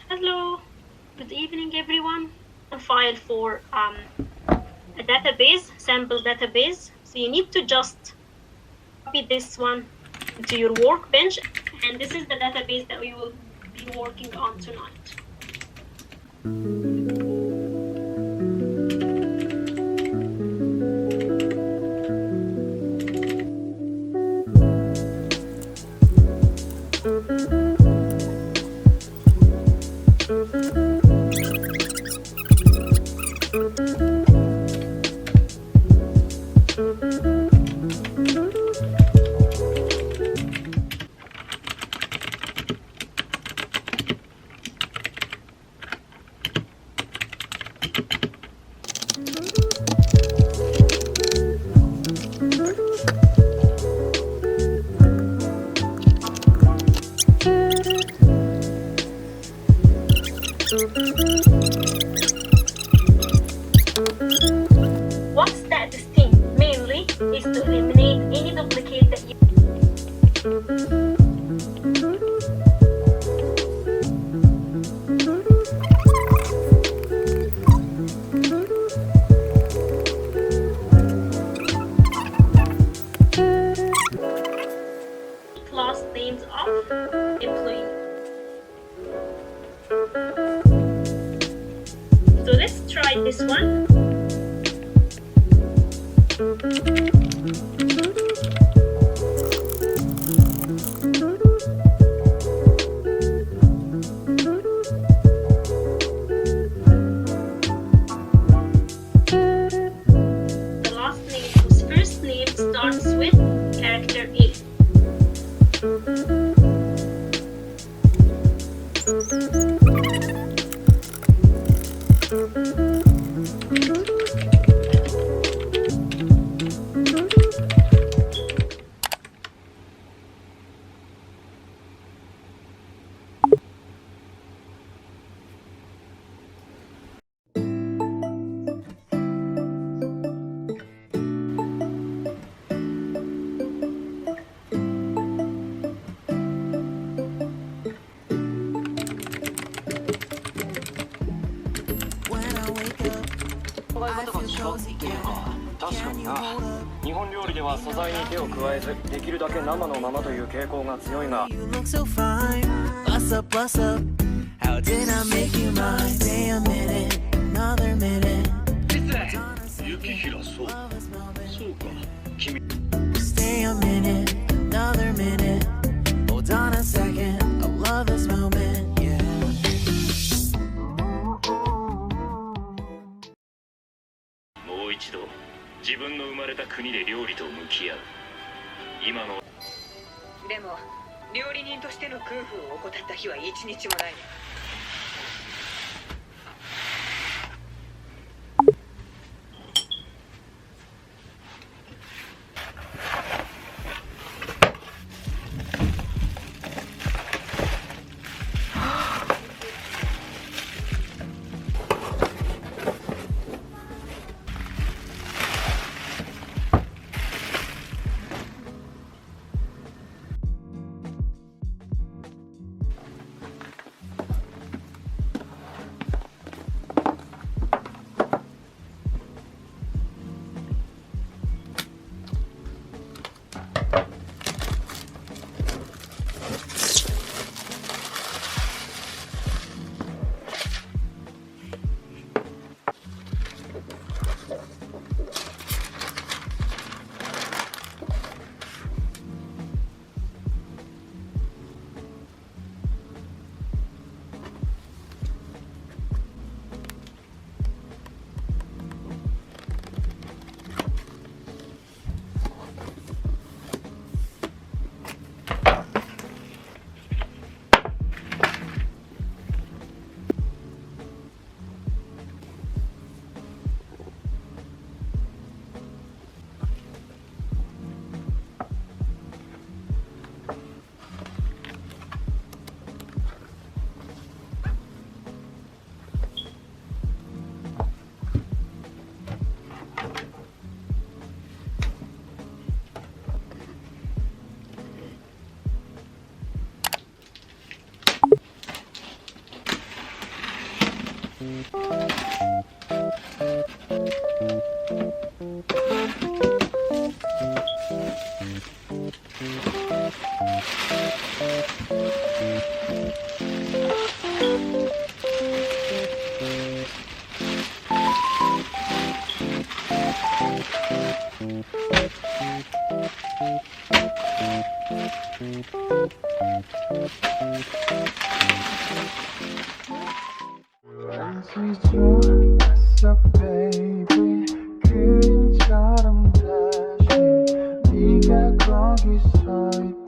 Hello, good evening everyone. A file for a database, sample database. So you need to just copy this one to your workbench, and this is the database that we will be working on tonight. What status thing mainly is to eliminate any duplicate that you class names of employee. So let's try this one. The last name whose first name starts with character A.日本料理では素材に手を加えずできるだけ生のままという傾向が強いが You look so fine. Bust up, bust up. How did I make you mine? Stay a minute, another minute. Stay a minute, another minute. Hold on a second. I love this moment. 自分の生まれた国で料理と向き合う。今のでも料理人としての空腹を怠った日は一日もない。있어 baby 그림처럼 다시 네가 거기 서 있다